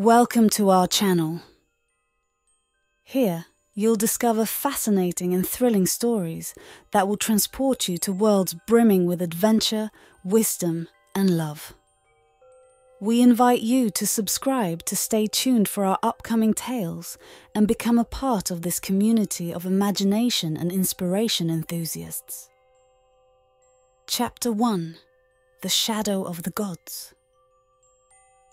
Welcome to our channel. Here, you'll discover fascinating and thrilling stories that will transport you to worlds brimming with adventure, wisdom, and love. We invite you to subscribe to stay tuned for our upcoming tales and become a part of this community of imagination and inspiration enthusiasts. Chapter 1: The Shadow of the Gods.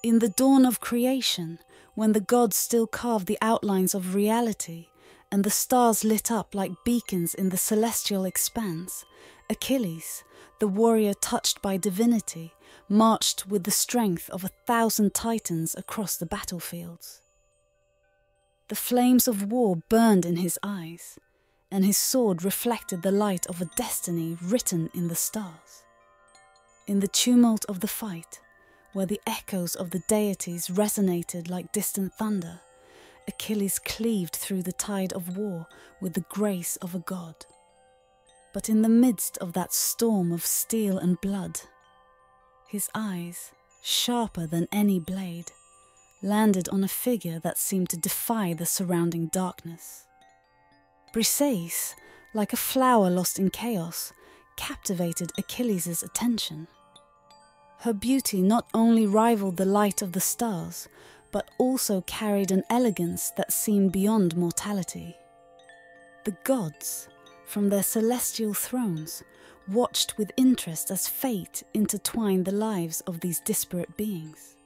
In the dawn of creation, when the gods still carved the outlines of reality and the stars lit up like beacons in the celestial expanse, Achilles, the warrior touched by divinity, marched with the strength of 1,000 titans across the battlefields. The flames of war burned in his eyes, and his sword reflected the light of a destiny written in the stars. In the tumult of the fight, where the echoes of the deities resonated like distant thunder, Achilles cleaved through the tide of war with the grace of a god. But in the midst of that storm of steel and blood, his eyes, sharper than any blade, landed on a figure that seemed to defy the surrounding darkness. Briseis, like a flower lost in chaos, captivated Achilles' attention. Her beauty not only rivaled the light of the stars, but also carried an elegance that seemed beyond mortality. The gods, from their celestial thrones, watched with interest as fate intertwined the lives of these disparate beings.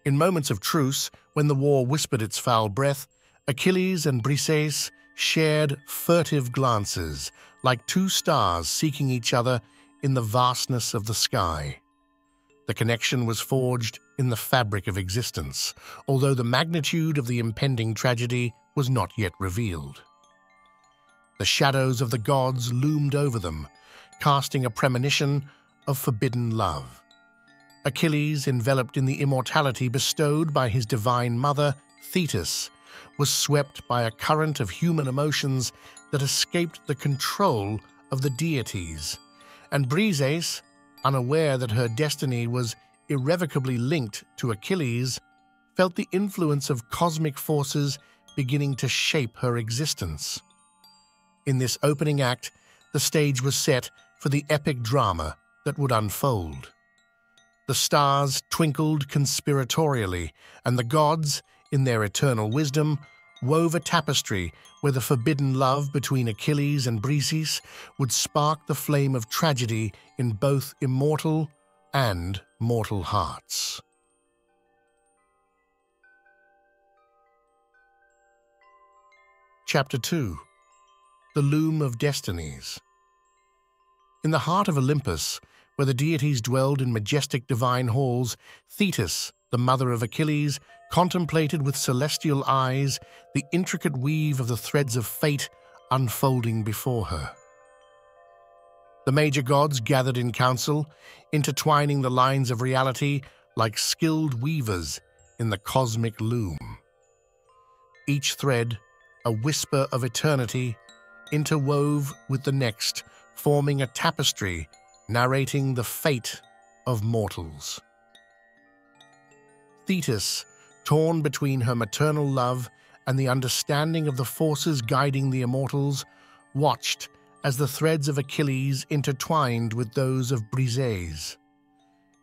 In moments of truce, when the war whispered its foul breath, Achilles and Briseis shared furtive glances, like two stars seeking each other in the vastness of the sky. The connection was forged in the fabric of existence, although the magnitude of the impending tragedy was not yet revealed. The shadows of the gods loomed over them, casting a premonition of forbidden love. Achilles, enveloped in the immortality bestowed by his divine mother, Thetis, was swept by a current of human emotions that escaped the control of the deities, and Briseis, unaware that her destiny was irrevocably linked to Achilles, felt the influence of cosmic forces beginning to shape her existence. In this opening act, the stage was set for the epic drama that would unfold. The stars twinkled conspiratorially, and the gods, in their eternal wisdom, wove a tapestry where the forbidden love between Achilles and Briseis would spark the flame of tragedy in both immortal and mortal hearts. Chapter 2: The Loom of Destinies. In the heart of Olympus, where the deities dwelled in majestic divine halls, Thetis, the mother of Achilles, contemplated with celestial eyes the intricate weave of the threads of fate unfolding before her. The major gods gathered in council, intertwining the lines of reality like skilled weavers in the cosmic loom. Each thread, a whisper of eternity, interwove with the next, forming a tapestry narrating the fate of mortals. Thetis, torn between her maternal love and the understanding of the forces guiding the immortals, watched as the threads of Achilles intertwined with those of Briseis.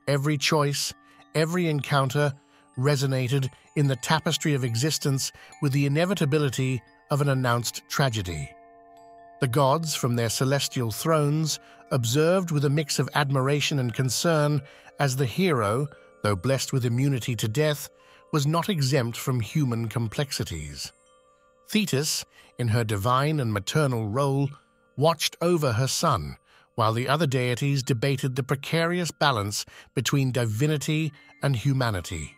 Every choice, every encounter resonated in the tapestry of existence with the inevitability of an announced tragedy. The gods, from their celestial thrones, observed with a mix of admiration and concern as the hero, though blessed with immunity to death, was not exempt from human complexities. Thetis, in her divine and maternal role, watched over her son, while the other deities debated the precarious balance between divinity and humanity.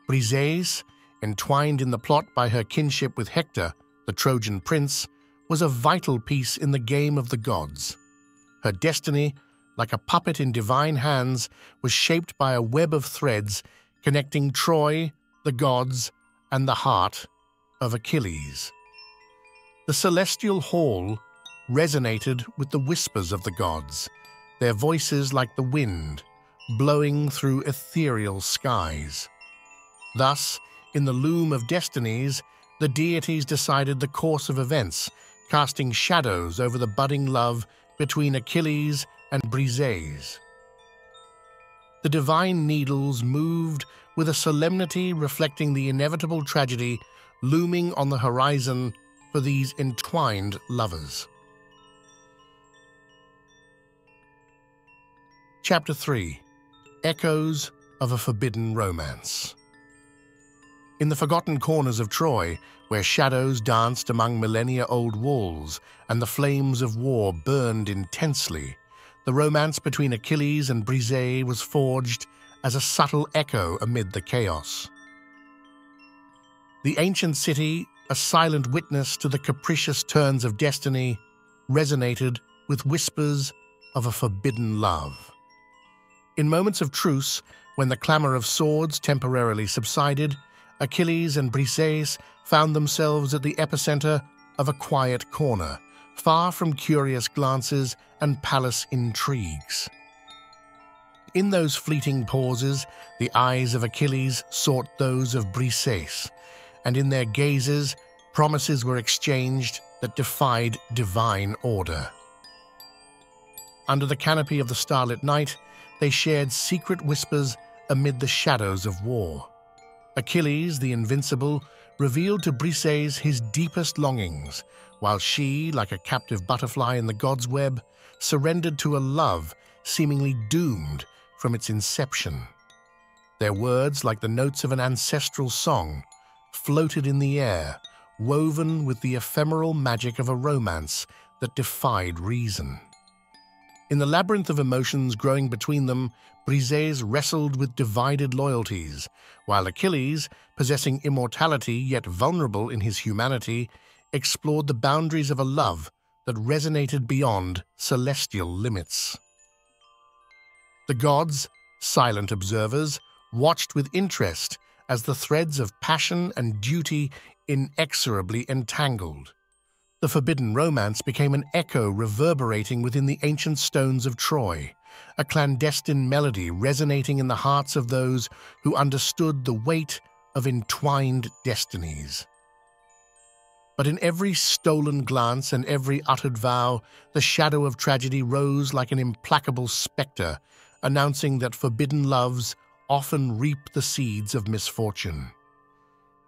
Briseis, entwined in the plot by her kinship with Hector, the Trojan prince, was a vital piece in the game of the gods. Her destiny, like a puppet in divine hands, was shaped by a web of threads connecting Troy, the gods, and the heart of Achilles. The celestial hall resonated with the whispers of the gods, their voices like the wind, blowing through ethereal skies. Thus, in the loom of destinies, the deities decided the course of events, casting shadows over the budding love between Achilles and Briseis. The divine needles moved with a solemnity reflecting the inevitable tragedy looming on the horizon for these entwined lovers. Chapter 3. Echoes of a Forbidden Romance. In the forgotten corners of Troy, where shadows danced among millennia-old walls and the flames of war burned intensely, the romance between Achilles and Briseis was forged as a subtle echo amid the chaos. The ancient city, a silent witness to the capricious turns of destiny, resonated with whispers of a forbidden love. In moments of truce, when the clamor of swords temporarily subsided, Achilles and Briseis found themselves at the epicenter of a quiet corner, far from curious glances and palace intrigues. In those fleeting pauses, the eyes of Achilles sought those of Briseis, and in their gazes, promises were exchanged that defied divine order. Under the canopy of the starlit night, they shared secret whispers amid the shadows of war. Achilles, the invincible, revealed to Briseis his deepest longings, while she, like a captive butterfly in the god's web, surrendered to a love seemingly doomed from its inception. Their words, like the notes of an ancestral song, floated in the air, woven with the ephemeral magic of a romance that defied reason. In the labyrinth of emotions growing between them, Briseis wrestled with divided loyalties, while Achilles, possessing immortality yet vulnerable in his humanity, explored the boundaries of a love that resonated beyond celestial limits. The gods, silent observers, watched with interest as the threads of passion and duty inexorably entangled. The forbidden romance became an echo reverberating within the ancient stones of Troy, a clandestine melody resonating in the hearts of those who understood the weight of entwined destinies. But in every stolen glance and every uttered vow, the shadow of tragedy rose like an implacable spectre, announcing that forbidden loves often reap the seeds of misfortune.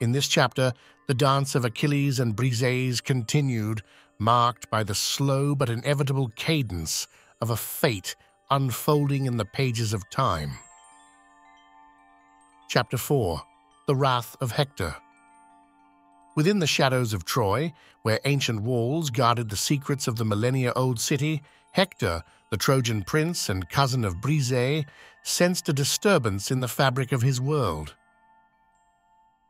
In this chapter, the dance of Achilles and Briseis continued, marked by the slow but inevitable cadence of a fate unfolding in the pages of time. Chapter 4. The Wrath of Hector. Within the shadows of Troy, where ancient walls guarded the secrets of the millennia-old city, Hector, the Trojan prince and cousin of Briseis, sensed a disturbance in the fabric of his world.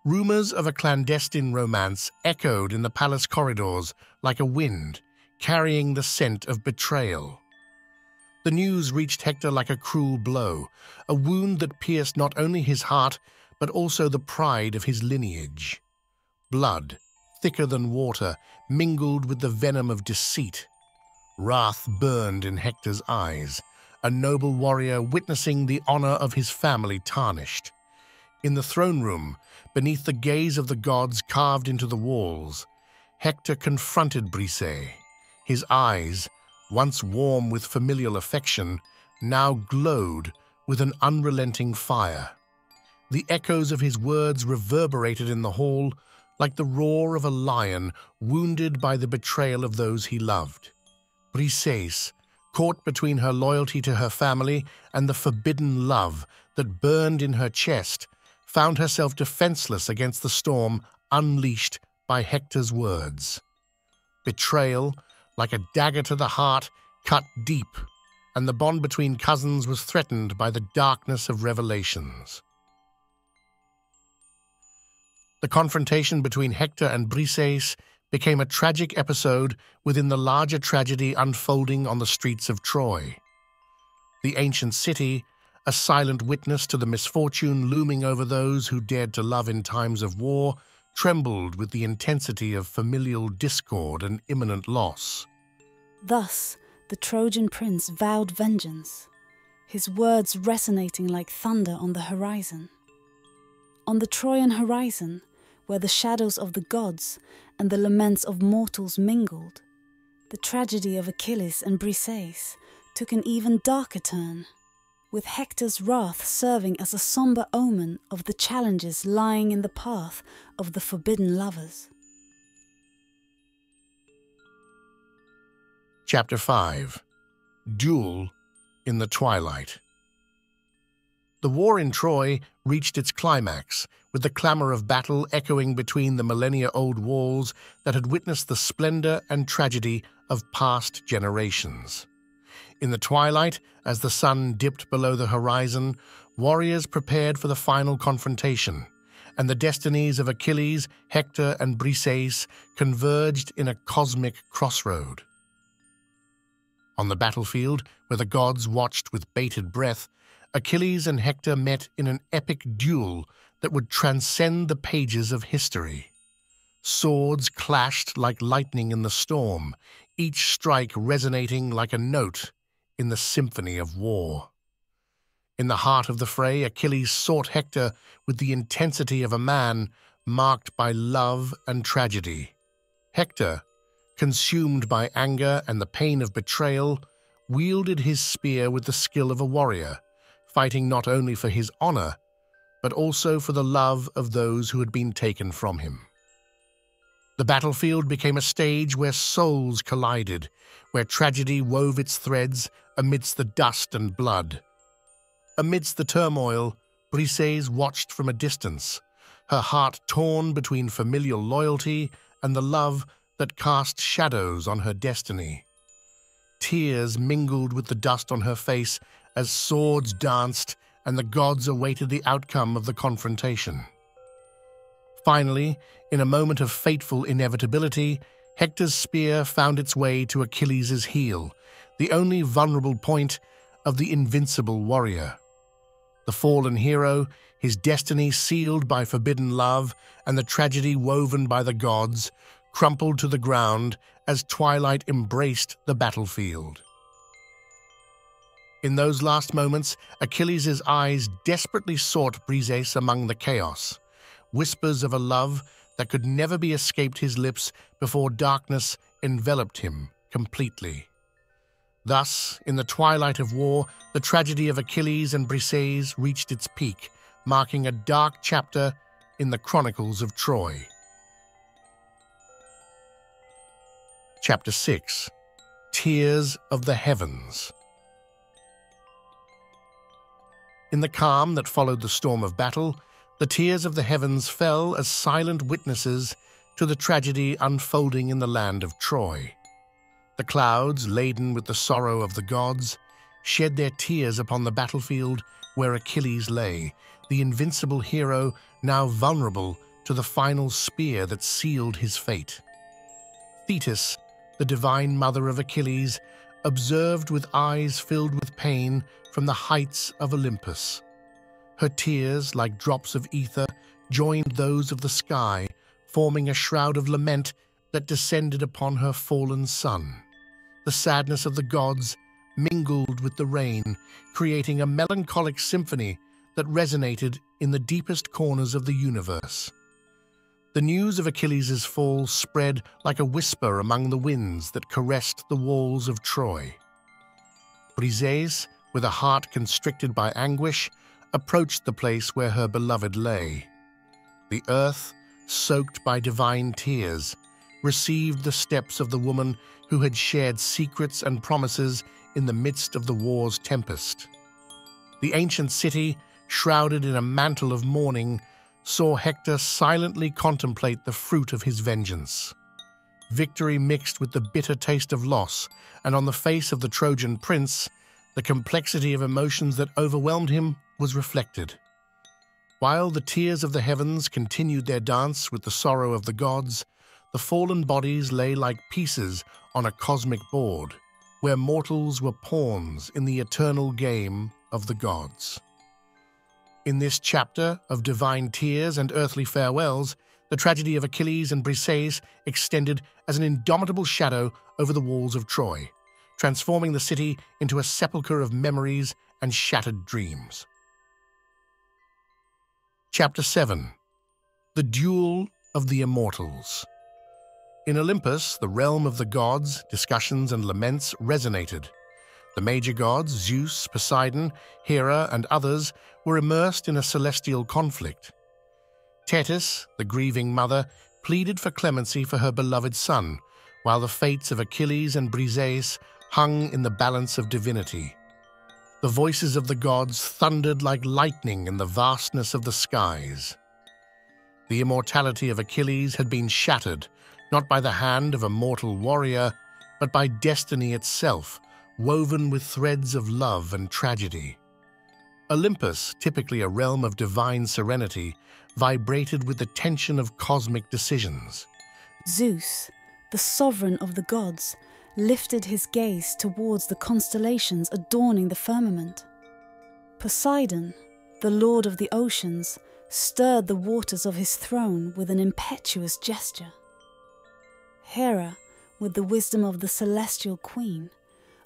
Rumors of a clandestine romance echoed in the palace corridors like a wind, carrying the scent of betrayal. The news reached Hector like a cruel blow, a wound that pierced not only his heart, but also the pride of his lineage. Blood, thicker than water, mingled with the venom of deceit. Wrath burned in Hector's eyes, a noble warrior witnessing the honor of his family tarnished. In the throne room, beneath the gaze of the gods carved into the walls, Hector confronted Briseis. His eyes, once warm with familial affection, now glowed with an unrelenting fire. The echoes of his words reverberated in the hall like the roar of a lion wounded by the betrayal of those he loved. Briseis, caught between her loyalty to her family and the forbidden love that burned in her chest, found herself defenseless against the storm unleashed by Hector's words. Betrayal, like a dagger to the heart, cut deep, and the bond between cousins was threatened by the darkness of revelations. The confrontation between Hector and Briseis became a tragic episode within the larger tragedy unfolding on the streets of Troy. The ancient city, a silent witness to the misfortune looming over those who dared to love in times of war, trembled with the intensity of familial discord and imminent loss. Thus, the Trojan prince vowed vengeance, his words resonating like thunder on the horizon. On the Trojan horizon, where the shadows of the gods and the laments of mortals mingled, the tragedy of Achilles and Briseis took an even darker turn, with Hector's wrath serving as a somber omen of the challenges lying in the path of the forbidden lovers. Chapter 5. Duel in the Twilight. The war in Troy reached its climax, with the clamor of battle echoing between the millennia-old walls that had witnessed the splendor and tragedy of past generations. In the twilight, as the sun dipped below the horizon, warriors prepared for the final confrontation, and the destinies of Achilles, Hector, and Briseis converged in a cosmic crossroad. On the battlefield, where the gods watched with bated breath, Achilles and Hector met in an epic duel that would transcend the pages of history. Swords clashed like lightning in the storm, each strike resonating like a note in the symphony of war. In the heart of the fray, Achilles sought Hector with the intensity of a man marked by love and tragedy. Hector, consumed by anger and the pain of betrayal, wielded his spear with the skill of a warrior, fighting not only for his honor, but also for the love of those who had been taken from him. The battlefield became a stage where souls collided, where tragedy wove its threads amidst the dust and blood. Amidst the turmoil, Briseis watched from a distance, her heart torn between familial loyalty and the love that cast shadows on her destiny. Tears mingled with the dust on her face as swords danced and the gods awaited the outcome of the confrontation. Finally, in a moment of fateful inevitability, Hector's spear found its way to Achilles' heel, the only vulnerable point of the invincible warrior. The fallen hero, his destiny sealed by forbidden love and the tragedy woven by the gods, crumpled to the ground as twilight embraced the battlefield. In those last moments, Achilles' eyes desperately sought Briseis among the chaos, whispers of a love that could never be escaped his lips before darkness enveloped him completely. Thus, in the twilight of war, the tragedy of Achilles and Briseis reached its peak, marking a dark chapter in the chronicles of Troy. Chapter 6. Tears of the Heavens. In the calm that followed the storm of battle, the tears of the heavens fell as silent witnesses to the tragedy unfolding in the land of Troy. The clouds, laden with the sorrow of the gods, shed their tears upon the battlefield where Achilles lay, the invincible hero now vulnerable to the final spear that sealed his fate. Thetis, the divine mother of Achilles, observed with eyes filled with pain from the heights of Olympus. Her tears, like drops of ether, joined those of the sky, forming a shroud of lament that descended upon her fallen son. The sadness of the gods mingled with the rain, creating a melancholic symphony that resonated in the deepest corners of the universe. The news of Achilles' fall spread like a whisper among the winds that caressed the walls of Troy. Briseis, with a heart constricted by anguish, approached the place where her beloved lay. The earth, soaked by divine tears, received the steps of the woman who had shared secrets and promises in the midst of the war's tempest. The ancient city, shrouded in a mantle of mourning, saw Hector silently contemplate the fruit of his vengeance. Victory mixed with the bitter taste of loss, and on the face of the Trojan prince, the complexity of emotions that overwhelmed him was reflected. While the tears of the heavens continued their dance with the sorrow of the gods, the fallen bodies lay like pieces on a cosmic board, where mortals were pawns in the eternal game of the gods. In this chapter of divine tears and earthly farewells, the tragedy of Achilles and Briseis extended as an indomitable shadow over the walls of Troy, transforming the city into a sepulchre of memories and shattered dreams. Chapter 7. The Duel of the Immortals. In Olympus, the realm of the gods, discussions and laments resonated. The major gods, Zeus, Poseidon, Hera, and others, were immersed in a celestial conflict. Thetis, the grieving mother, pleaded for clemency for her beloved son, while the fates of Achilles and Briseis hung in the balance of divinity. The voices of the gods thundered like lightning in the vastness of the skies. The immortality of Achilles had been shattered, not by the hand of a mortal warrior, but by destiny itself, woven with threads of love and tragedy. Olympus, typically a realm of divine serenity, vibrated with the tension of cosmic decisions. Zeus, the sovereign of the gods, lifted his gaze towards the constellations adorning the firmament. Poseidon, the lord of the oceans, stirred the waters of his throne with an impetuous gesture. Hera, with the wisdom of the celestial queen,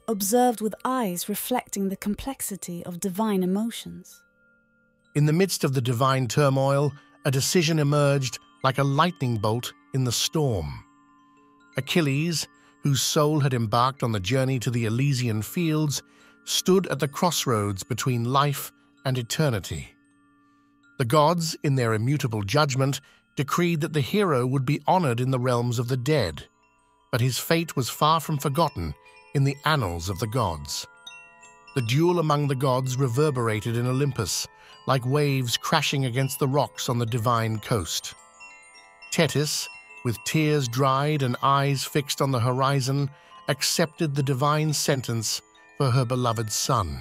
observed with eyes reflecting the complexity of divine emotions. In the midst of the divine turmoil, a decision emerged like a lightning bolt in the storm. Achilles, whose soul had embarked on the journey to the Elysian Fields, stood at the crossroads between life and eternity. The gods, in their immutable judgment, decreed that the hero would be honored in the realms of the dead, but his fate was far from forgotten in the annals of the gods. The duel among the gods reverberated in Olympus, like waves crashing against the rocks on the divine coast. Thetis, with tears dried and eyes fixed on the horizon, accepted the divine sentence for her beloved son.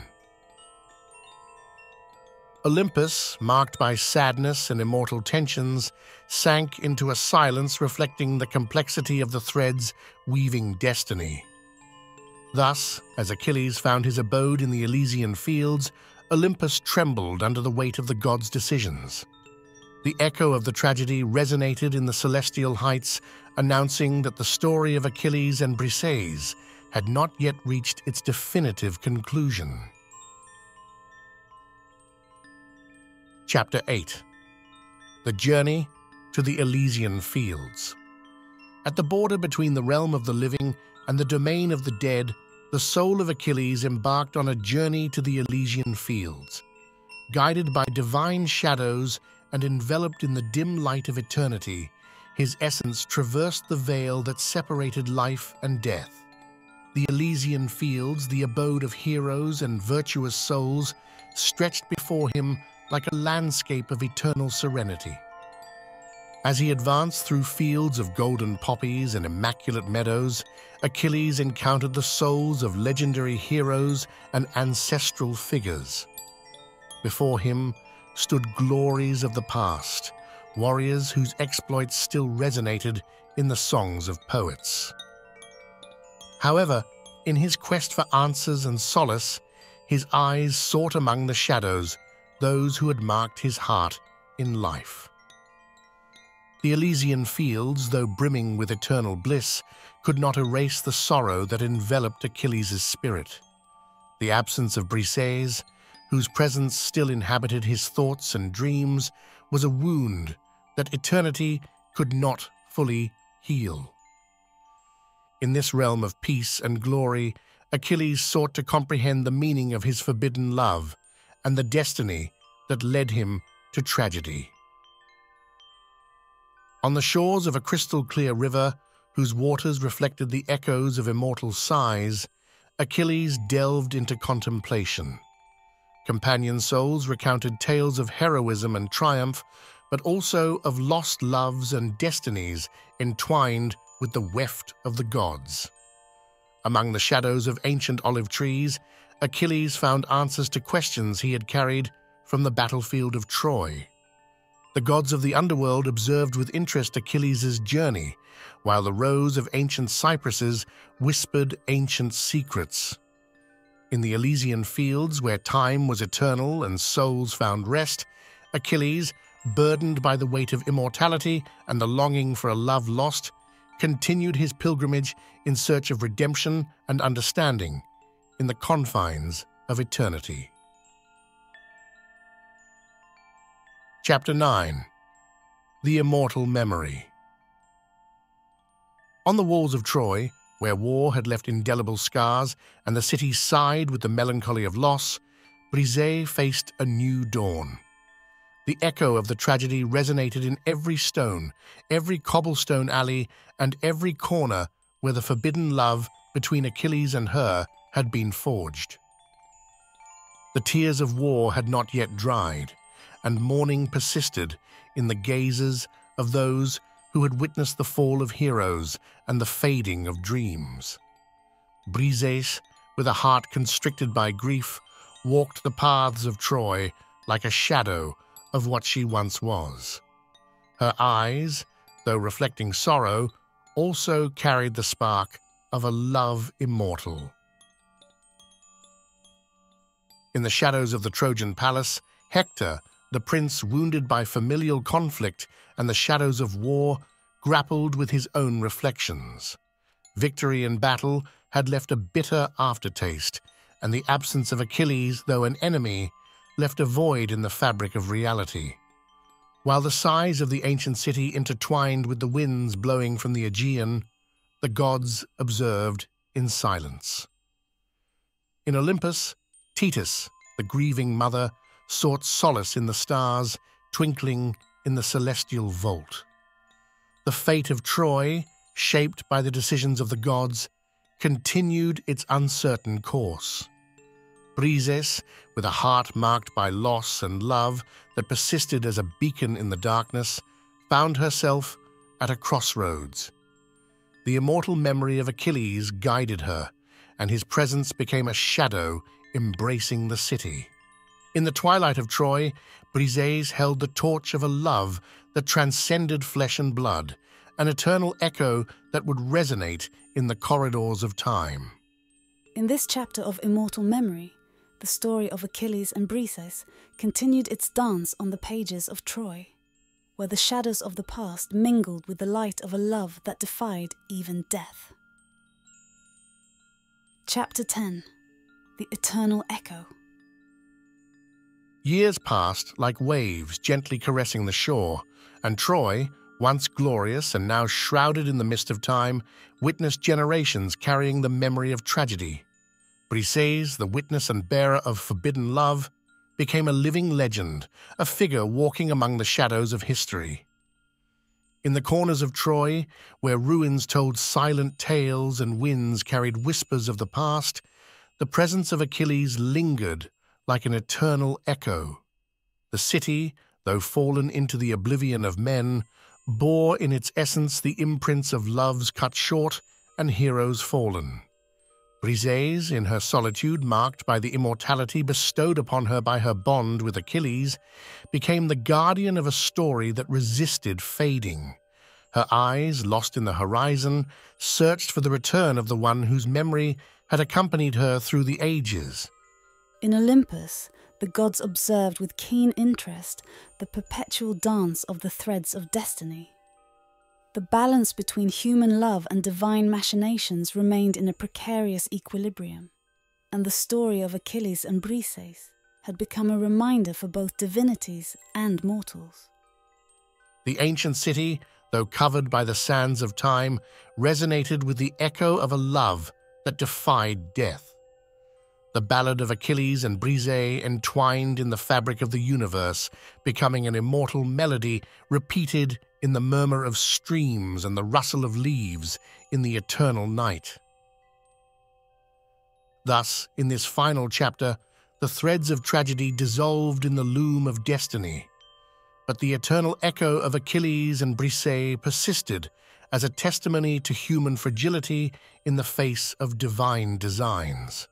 Olympus, marked by sadness and immortal tensions, sank into a silence reflecting the complexity of the threads weaving destiny. Thus, as Achilles found his abode in the Elysian Fields, Olympus trembled under the weight of the gods' decisions. The echo of the tragedy resonated in the celestial heights, announcing that the story of Achilles and Briseis had not yet reached its definitive conclusion. Chapter 8. The Journey to the Elysian Fields. At the border between the realm of the living and the domain of the dead, the soul of Achilles embarked on a journey to the Elysian Fields. Guided by divine shadows and enveloped in the dim light of eternity, his essence traversed the veil that separated life and death. The Elysian Fields, the abode of heroes and virtuous souls, stretched before him like a landscape of eternal serenity. As he advanced through fields of golden poppies and immaculate meadows, Achilles encountered the souls of legendary heroes and ancestral figures. Before him stood glories of the past, warriors whose exploits still resonated in the songs of poets. However, in his quest for answers and solace, his eyes sought among the shadows those who had marked his heart in life. The Elysian Fields, though brimming with eternal bliss, could not erase the sorrow that enveloped Achilles' spirit. The absence of Briseis, whose presence still inhabited his thoughts and dreams, was a wound that eternity could not fully heal. In this realm of peace and glory, Achilles sought to comprehend the meaning of his forbidden love and the destiny that led him to tragedy. On the shores of a crystal-clear river, whose waters reflected the echoes of immortal sighs, Achilles delved into contemplation. Companion souls recounted tales of heroism and triumph, but also of lost loves and destinies entwined with the weft of the gods. Among the shadows of ancient olive trees, Achilles found answers to questions he had carried from the battlefield of Troy. The gods of the underworld observed with interest Achilles' journey, while the rows of ancient cypresses whispered ancient secrets. In the Elysian Fields, where time was eternal and souls found rest, Achilles, burdened by the weight of immortality and the longing for a love lost, continued his pilgrimage in search of redemption and understanding in the confines of eternity. Chapter 9. The Immortal Memory. On the walls of Troy, where war had left indelible scars and the city sighed with the melancholy of loss, Briseis faced a new dawn. The echo of the tragedy resonated in every stone, every cobblestone alley, and every corner where the forbidden love between Achilles and her had been forged. The tears of war had not yet dried, and mourning persisted in the gazes of those who had witnessed the fall of heroes and the fading of dreams. Briseis, with a heart constricted by grief, walked the paths of Troy like a shadow of what she once was. Her eyes, though reflecting sorrow, also carried the spark of a love immortal. In the shadows of the Trojan palace, Hector, the prince wounded by familial conflict and the shadows of war, grappled with his own reflections. Victory in battle had left a bitter aftertaste, and the absence of Achilles, though an enemy, left a void in the fabric of reality. While the sighs of the ancient city intertwined with the winds blowing from the Aegean, the gods observed in silence. In Olympus, Thetis, the grieving mother, sought solace in the stars twinkling in the celestial vault. The fate of Troy, shaped by the decisions of the gods, continued its uncertain course. Briseis, with a heart marked by loss and love that persisted as a beacon in the darkness, found herself at a crossroads. The immortal memory of Achilles guided her, and his presence became a shadow embracing the city. In the twilight of Troy, Briseis held the torch of a love that transcended flesh and blood, an eternal echo that would resonate in the corridors of time. In this chapter of Immortal Memory, the story of Achilles and Briseis continued its dance on the pages of Troy, where the shadows of the past mingled with the light of a love that defied even death. Chapter 10. The Eternal Echo. Years passed like waves gently caressing the shore, and Troy, once glorious and now shrouded in the mist of time, witnessed generations carrying the memory of tragedy. Briseis, the witness and bearer of forbidden love, became a living legend, a figure walking among the shadows of history. In the corners of Troy, where ruins told silent tales and winds carried whispers of the past, the presence of Achilles lingered like an eternal echo. The city, though fallen into the oblivion of men, bore in its essence the imprints of loves cut short and heroes fallen. Briseis, in her solitude marked by the immortality bestowed upon her by her bond with Achilles, became the guardian of a story that resisted fading. Her eyes, lost in the horizon, searched for the return of the one whose memory had accompanied her through the ages. In Olympus, the gods observed with keen interest the perpetual dance of the threads of destiny. The balance between human love and divine machinations remained in a precarious equilibrium, and the story of Achilles and Briseis had become a reminder for both divinities and mortals. The ancient city, though covered by the sands of time, resonated with the echo of a love that defied death. The ballad of Achilles and Briseis entwined in the fabric of the universe, becoming an immortal melody repeated in the murmur of streams and the rustle of leaves in the eternal night. Thus, in this final chapter, the threads of tragedy dissolved in the loom of destiny, but the eternal echo of Achilles and Briseis persisted as a testimony to human fragility in the face of divine designs.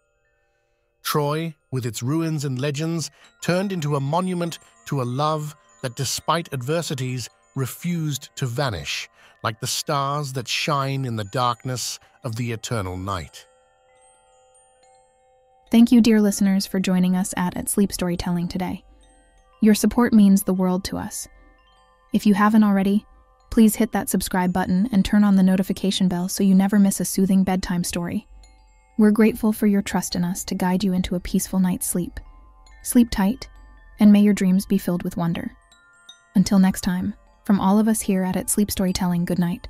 Troy, with its ruins and legends, turned into a monument to a love that, despite adversities, refused to vanish, like the stars that shine in the darkness of the eternal night. Thank you, dear listeners, for joining us at Sleep Storytelling today. Your support means the world to us. If you haven't already, please hit that subscribe button and turn on the notification bell so you never miss a soothing bedtime story. We're grateful for your trust in us to guide you into a peaceful night's sleep. Sleep tight, and may your dreams be filled with wonder. Until next time, from all of us here at Sleep Storytelling, good night.